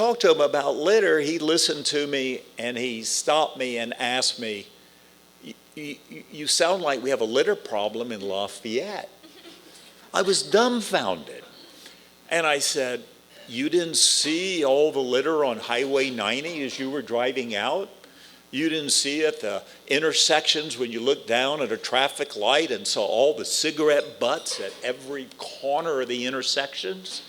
talked to him about litter, he listened to me and he stopped me and asked me, you sound like we have a litter problem in Lafayette. I was dumbfounded. And I said, you didn't see all the litter on Highway 90 as you were driving out? You didn't see at the intersections when you looked down at a traffic light and saw all the cigarette butts at every corner of the intersections?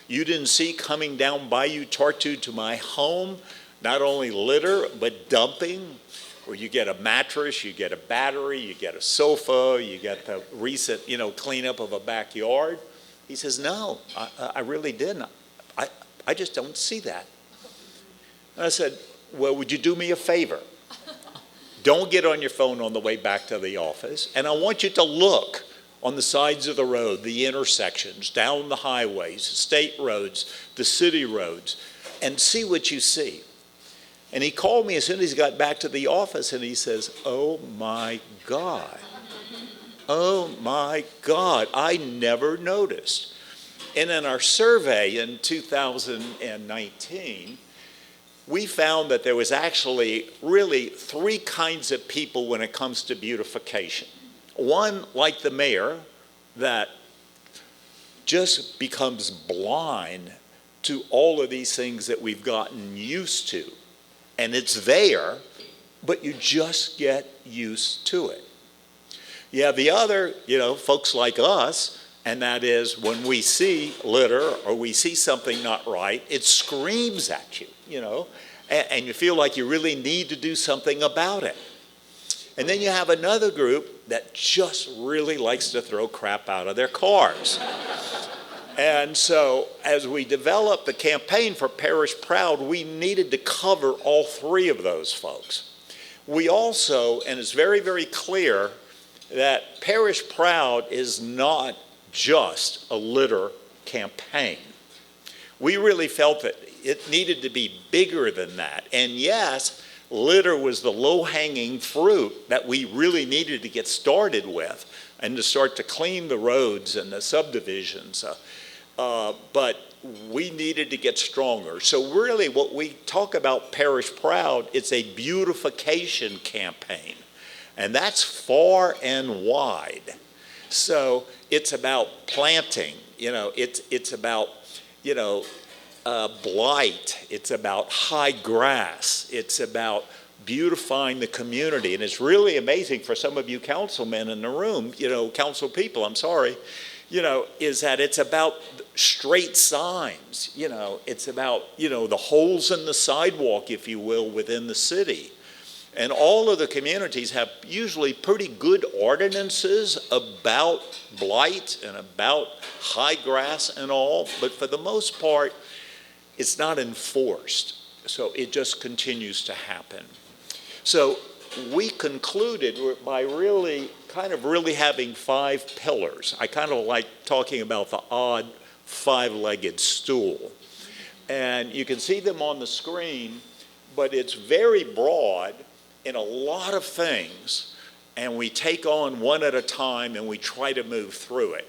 You didn't see coming down Bayou Tartu to my home, not only litter, but dumping, where you get a mattress, you get a battery, you get a sofa, you get the recent, cleanup of a backyard? He says, no, I really didn't. I just don't see that. And I said, well, would you do me a favor? Don't get on your phone on the way back to the office, and I want you to look on the sides of the road, the intersections, down the highways, state roads, the city roads, and see what you see. And he called me as soon as he got back to the office, and he says, oh my God. Oh my God, I never noticed. And in our survey in 2019, we found that there was actually really three kinds of people when it comes to beautification. One, like the mayor, that just becomes blind to all of these things that we've gotten used to. And it's there, but you just get used to it. You have the other, folks like us, and that is when we see litter or we see something not right, it screams at you, and you feel like you really need to do something about it. And then you have another group that just really likes to throw crap out of their cars. And so as we developed the campaign for Parish Proud, we needed to cover all three of those folks. We also, and it's very, very clear, that Parish Proud is not just a litter campaign. We really felt that it needed to be bigger than that. And yes, litter was the low-hanging fruit that we really needed to get started with and to start to clean the roads and the subdivisions. But we needed to get stronger. So really what we talk about Parish Proud, it's a beautification campaign. And that's far and wide. So it's about planting, it's about, blight, it's about high grass, it's about beautifying the community. And it's really amazing for some of you councilmen in the room, council people, I'm sorry, is that it's about straight signs, it's about, the holes in the sidewalk, if you will, within the city. And all of the communities have usually pretty good ordinances about blight and about high grass and all, but for the most part, it's not enforced. So it just continues to happen. So we concluded by really having 5 pillars. I kind of like talking about the odd 5-legged stool. And you can see them on the screen, but it's very broad in a lot of things, and we take on one at a time and we try to move through it.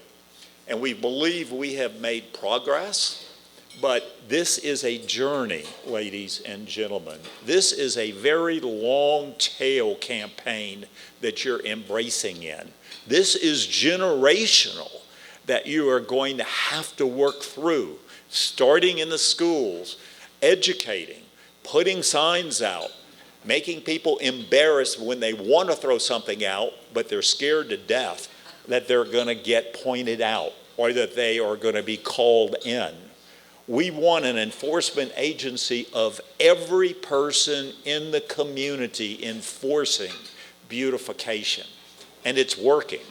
And we believe we have made progress, but this is a journey, ladies and gentlemen. This is a very long tail campaign that you're embracing in. This is generational that you are going to have to work through, starting in the schools, educating, putting signs out, making people embarrassed when they want to throw something out, but they're scared to death that they're going to get pointed out or that they are going to be called in. We want an enforcement agency of every person in the community enforcing beautification, and it's working.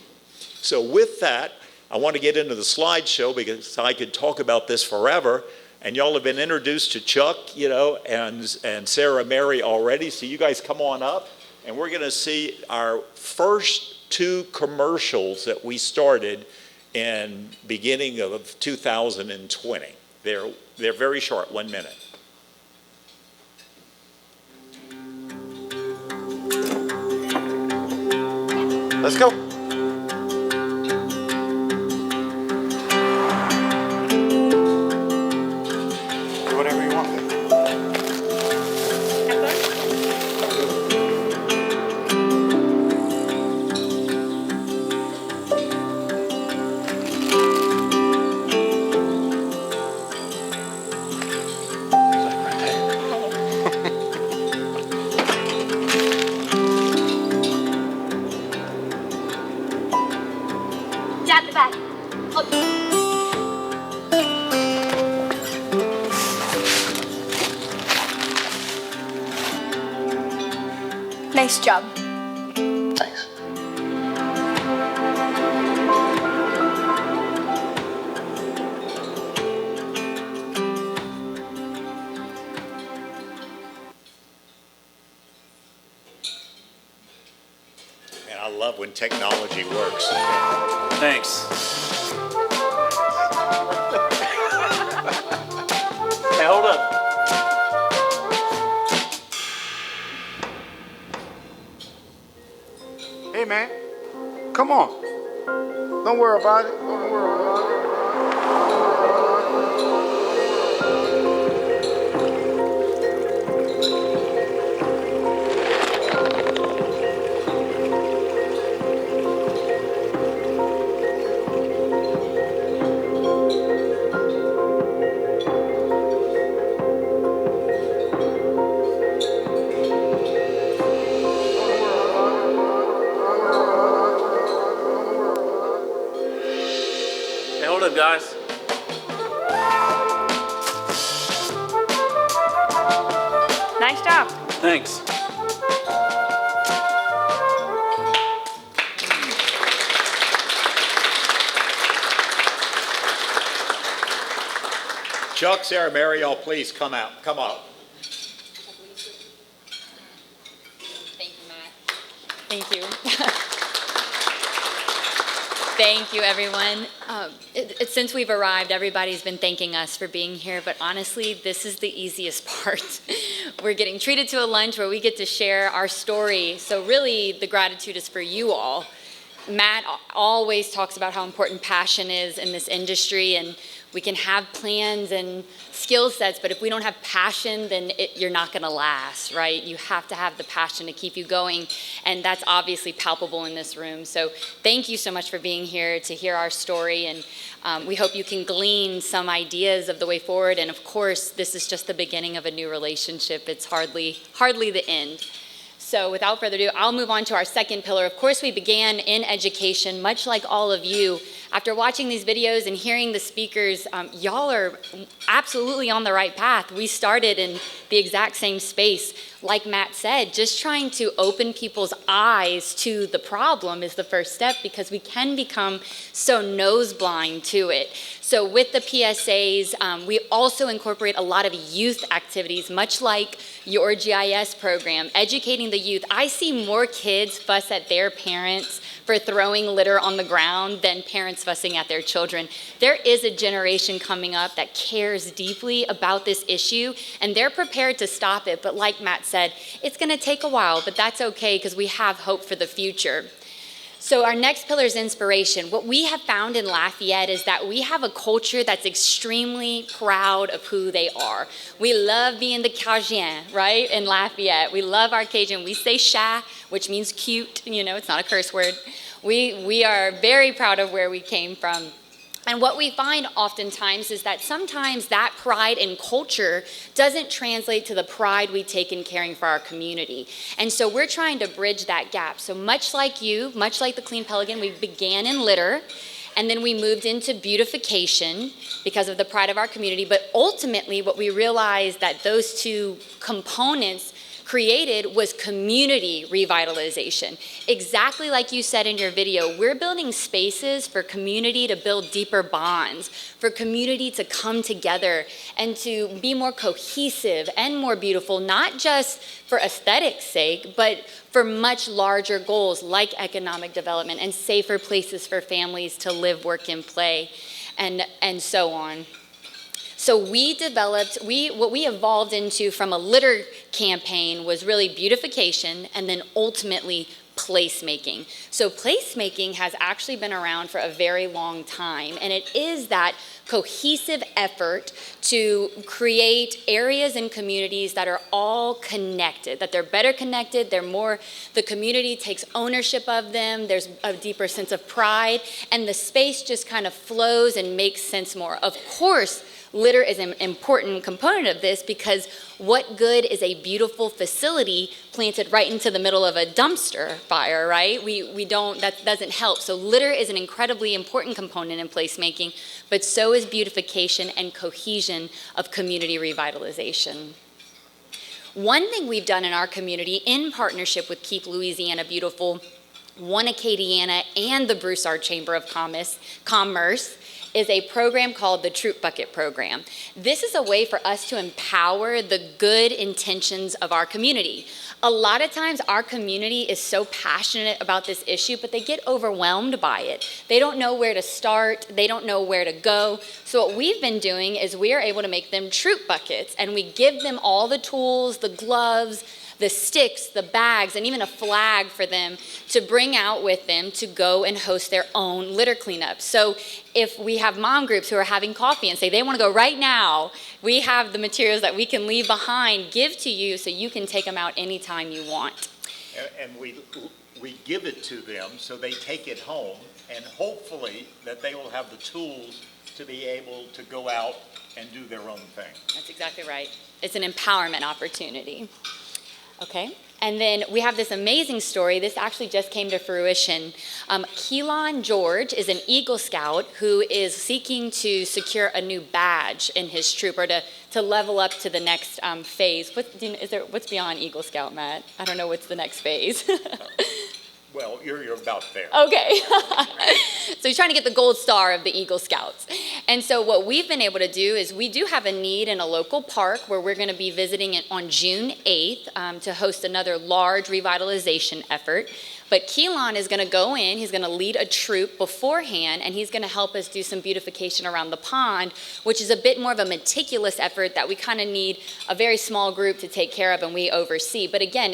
So with that, I want to get into the slideshow because I could talk about this forever. And y'all have been introduced to Chuck, and Sarah Mary already. So you guys come on up, and we're going to see our first 2 commercials that we started in beginning of 2020. They're very short, 1 minute. Let's go. Whatever you want. Nice job. Thanks. And I love when technology works. Thanks. Hey, hold up. Hey, man, come on. Don't worry about it. Don't worry about it. Hey, hold up, guys. Nice job. Thanks. Chuck, Sarah, Mary, y'all please come out. Come up. Thank you, Matt. Thank you. Thank you, everyone. Since we've arrived, everybody's been thanking us for being here, but honestly, this is the easiest part. We're getting treated to a lunch where we get to share our story, so really the gratitude is for you all. Matt always talks about how important passion is in this industry, and we can have plans and skill sets, but if we don't have passion, then you're not gonna last, right? You have to have the passion to keep you going, and that's obviously palpable in this room. So thank you so much for being here to hear our story, and we hope you can glean some ideas of the way forward, and of course, this is just the beginning of a new relationship. It's hardly the end. So without further ado, I'll move on to our second pillar. Of course, we began in education, much like all of you. After watching these videos and hearing the speakers, y'all are absolutely on the right path. We started in the exact same space. Like Matt said, just trying to open people's eyes to the problem is the first step, because we can become so nose blind to it. So with the PSAs, we also incorporate a lot of youth activities, much like your GIS program, educating the youth. I see more kids fuss at their parents for throwing litter on the ground than parents fussing at their children. There is a generation coming up that cares deeply about this issue, and they're prepared to stop it. But like Matt said, it's gonna take a while, but that's okay, because we have hope for the future. So our next pillar is inspiration. What we have found in Lafayette is that we have a culture that's extremely proud of who they are. We love being the Cajun, right, in Lafayette. We love our Cajun. We say chat, which means cute. You know, it's not a curse word. We are very proud of where we came from. And what we find oftentimes is that sometimes that pride in culture doesn't translate to the pride we take in caring for our community. And so we're trying to bridge that gap. So much like you, much like the Clean Pelican, we began in litter, and then we moved into beautification because of the pride of our community. But ultimately, what we realized that those two components created was community revitalization. Exactly like you said in your video, we're building spaces for community to build deeper bonds, for community to come together and to be more cohesive and more beautiful, not just for aesthetics' sake, but for much larger goals like economic development and safer places for families to live, work, and play, and so on. So we developed, what we evolved into from a litter campaign was really beautification and then ultimately placemaking. So placemaking has actually been around for a very long time, and it is that cohesive effort to create areas and communities that are all connected, that they're better connected, the community takes ownership of them, there's a deeper sense of pride, and the space just kind of flows and makes sense more. Of course, litter is an important component of this, because what good is a beautiful facility planted right into the middle of a dumpster fire, right? That doesn't help. So litter is an incredibly important component in placemaking, but so is beautification and cohesion of community revitalization. One thing we've done in our community in partnership with Keep Louisiana Beautiful, One Acadiana, and the Broussard Chamber of Commerce is a program called the Troop Bucket Program. This is a way for us to empower the good intentions of our community. A lot of times our community is so passionate about this issue, but they get overwhelmed by it. They don't know where to start. They don't know where to go. So what we've been doing is we are able to make them troop buckets, and we give them all the tools, the gloves, the sticks, the bags, and even a flag for them to bring out with them to go and host their own litter cleanup. So if we have mom groups who are having coffee and say they want to go right now, we have the materials that we can leave behind, give to you so you can take them out anytime you want. And we give it to them so they take it home, and hopefully that they will have the tools to be able to go out and do their own thing. That's exactly right. It's an empowerment opportunity. Okay, and then we have this amazing story. This actually just came to fruition. Keelan George is an Eagle Scout who is seeking to secure a new badge in his troop, or to level up to the next phase. What's beyond Eagle Scout, Matt? I don't know what's the next phase. Well, you're about there. Okay. So he's trying to get the gold star of the Eagle Scouts. And so what we've been able to do is we do have a need in a local park where we're going to be visiting it on June 8th to host another large revitalization effort. But Keelan is going to go in, he's going to lead a troop beforehand, and he's going to help us do some beautification around the pond, which is a bit more of a meticulous effort that we kind of need a very small group to take care of and we oversee. But again,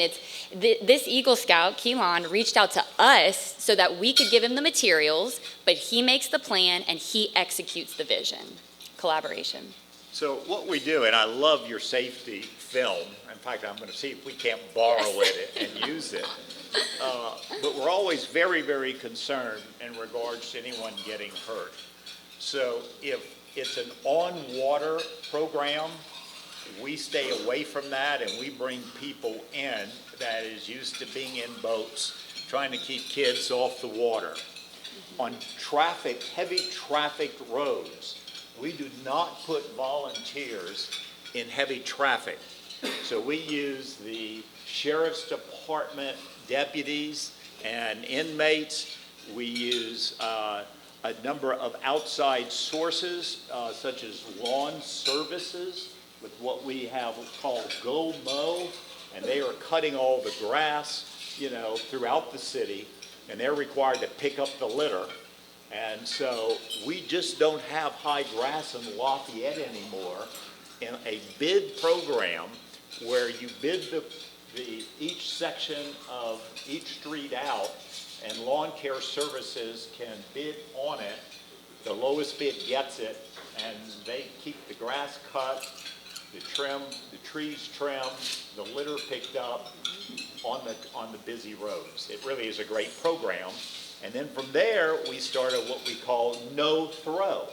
this Eagle Scout, Keelan, reached out to us so that we could give him the materials, but he makes the plan and he executes the vision. Collaboration. So what we do, and I love your safety film. In fact, I'm going to see if we can't borrow it and use it. But we're always very, very concerned in regards to anyone getting hurt. So if it's an on-water program, we stay away from that, and we bring people in that is used to being in boats, trying to keep kids off the water. On heavy traffic roads, we do not put volunteers in heavy traffic. So we use the Sheriff's Department deputies and inmates. We use a number of outside sources, such as lawn services, with what we have called Go Mow, and they are cutting all the grass, throughout the city, and they're required to pick up the litter. And so we just don't have high grass in Lafayette anymore. In a bid program where you bid each section of each street out, and lawn care services can bid on it. The lowest bid gets it, and they keep the grass cut, the trees trimmed, the litter picked up on the busy roads. It really is a great program. And then from there, we started what we call no throw.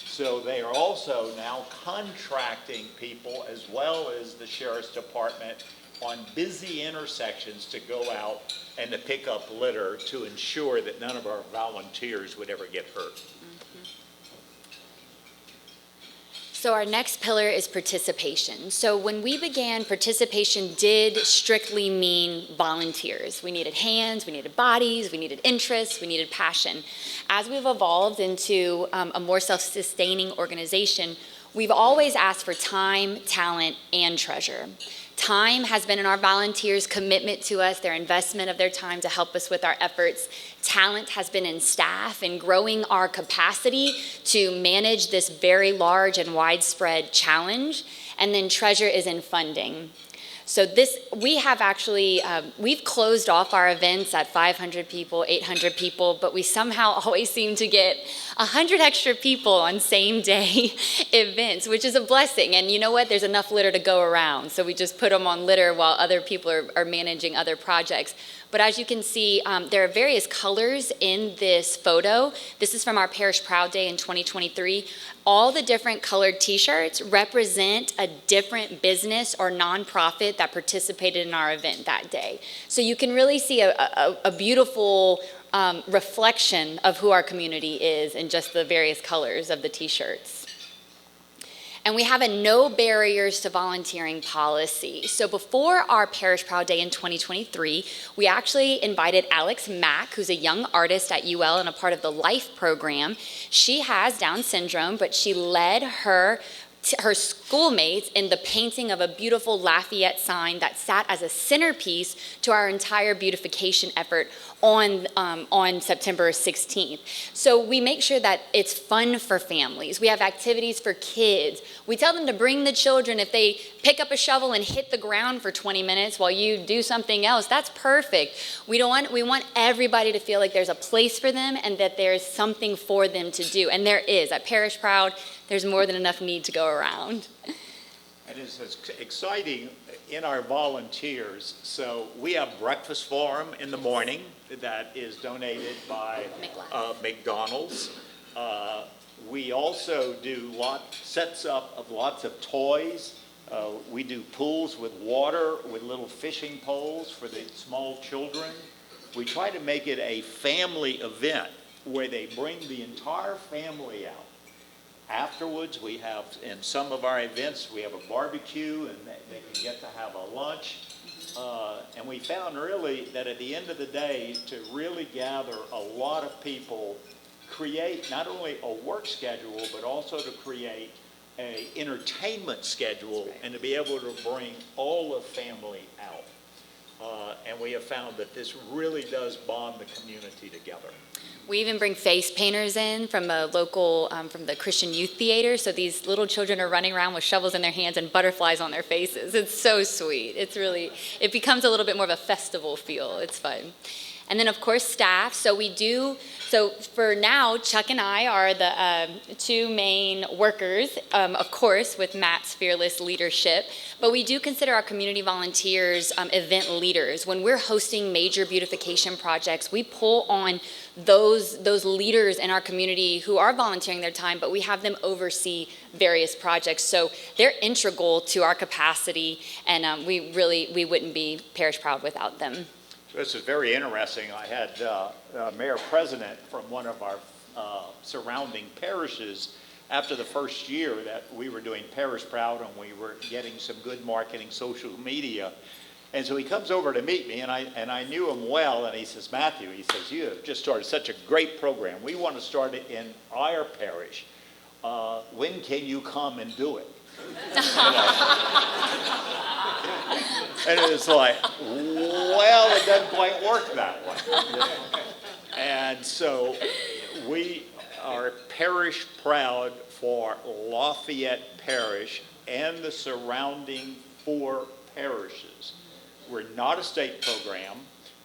So they are also now contracting people, as well as the Sheriff's Department, on busy intersections to go out and to pick up litter to ensure that none of our volunteers would ever get hurt. So our next pillar is participation. So when we began, participation did strictly mean volunteers. We needed hands, we needed bodies, we needed interests, we needed passion. As we've evolved into a more self-sustaining organization, we've always asked for time, talent, and treasure. Time has been in our volunteers' commitment to us, their investment of their time to help us with our efforts. Talent has been in staff and growing our capacity to manage this very large and widespread challenge. And then treasure is in funding. So we have actually, we've closed off our events at 500 people, 800 people, but we somehow always seem to get 100 extra people on same day events, which is a blessing. And you know what? There's enough litter to go around. So we just put them on litter while other people are managing other projects. But as you can see, there are various colors in this photo. This is from our Parish Proud Day in 2023. All the different colored t-shirts represent a different business or nonprofit that participated in our event that day. So you can really see a beautiful reflection of who our community is in just the various colors of the t-shirts. And we have a no barriers to volunteering policy. So before our Parish Proud Day in 2023, we actually invited Alex Mack, who's a young artist at UL and a part of the LIFE program. She has Down syndrome, but she led her schoolmates in the painting of a beautiful Lafayette sign that sat as a centerpiece to our entire beautification effort on September 16th. So we make sure that it's fun for families. We have activities for kids. We tell them to bring the children. If they pick up a shovel and hit the ground for 20 minutes while you do something else, that's perfect. We want everybody to feel like there's a place for them and that there's something for them to do. And there is. At Parish Proud, there's more than enough need to go around. And it's exciting in our volunteers. So we have breakfast for them in the morning that is donated by McDonald's. We also do sets up of lots of toys. We do pools with water with little fishing poles for the small children. We try to make it a family event where they bring the entire family out. Afterwards, we have, in some of our events, we have a barbecue and they can get to have a lunch. And we found really that at the end of the day, to really gather a lot of people, create not only a work schedule, but also to create an entertainment schedule and to be able to bring all the family out. And we have found that this really does bond the community together. We even bring face painters in from a local, from the Christian Youth Theater. So these little children are running around with shovels in their hands and butterflies on their faces. It's so sweet. It becomes a little bit more of a festival feel. It's fun. And then, of course, staff. So for now, Chuck and I are the two main workers, of course, with Matt's fearless leadership. But we do consider our community volunteers event leaders. When we're hosting major beautification projects, we pull on those leaders in our community who are volunteering their time, but we have them oversee various projects. So they're integral to our capacity, and we wouldn't be Parish Proud without them. This is very interesting. I had Mayor President from one of our surrounding parishes after the first year that we were doing Parish Proud and we were getting some good marketing, social media. And so he comes over to meet me, and I knew him well, and he says, Matthew, he says, you have just started such a great program. We want to start it in our parish. When can you come and do it? And it was like, well, it doesn't quite work that way. And so we are Parish Proud for Lafayette Parish and the surrounding 4 parishes. We're not a state program.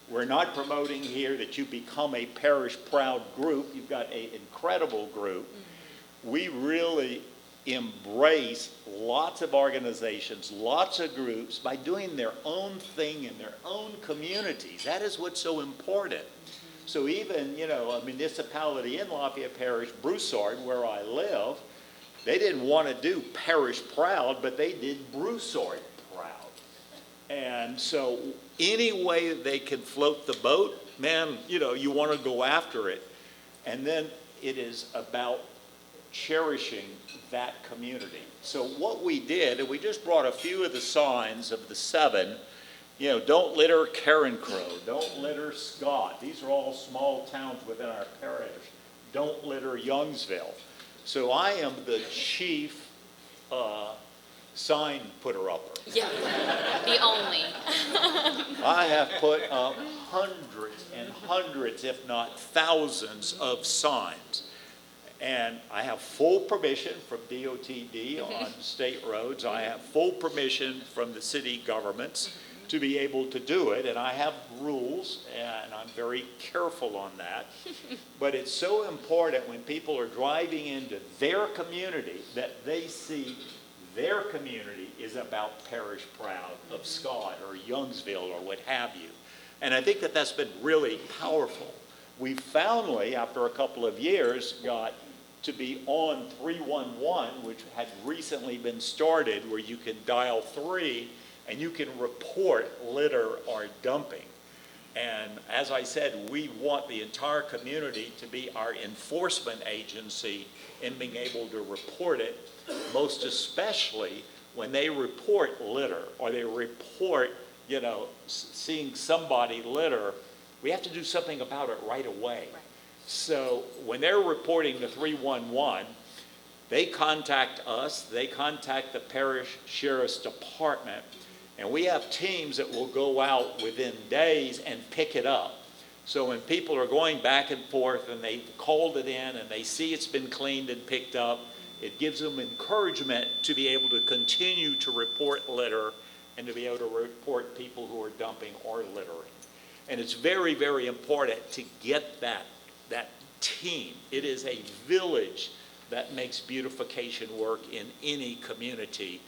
We're not promoting here that you become a Parish Proud group. You've got an incredible group. We really embrace lots of organizations, lots of groups by doing their own thing in their own communities. That is what's so important. So even, a municipality in Lafayette Parish, Broussard, where I live, they didn't want to do Parish Proud, but they did Broussard Proud. And so any way they can float the boat, man, you want to go after it. And then it is about cherishing that community. So what we did, and we just brought a few of the signs of the 7, don't litter Carencrow, don't litter Scott. These are all small towns within our parish. Don't litter Youngsville. So I am the chief sign putter-upper. Yeah, the only. I have put up hundreds and hundreds, if not thousands, of signs. And I have full permission from DOTD on state roads. I have full permission from the city governments to be able to do it. And I have rules, and I'm very careful on that. But it's so important when people are driving into their community that they see their community is about Parish Proud of Scott or Youngsville or what have you. And I think that that's been really powerful. We finally, after a couple of years, got to be on 311, which had recently been started, where you can dial 3 and you can report litter or dumping. And as I said, we want the entire community to be our enforcement agency in being able to report it, most especially when they report litter or they report, seeing somebody litter. We have to do something about it right away. Right. So when they're reporting to 311, they contact us, they contact the parish sheriff's department, and we have teams that will go out within days and pick it up. So when people are going back and forth and they've called it in and they see it's been cleaned and picked up, it gives them encouragement to be able to continue to report litter and to be able to report people who are dumping or littering. And it's very, very important to get that team. It is a village that makes beautification work in any community.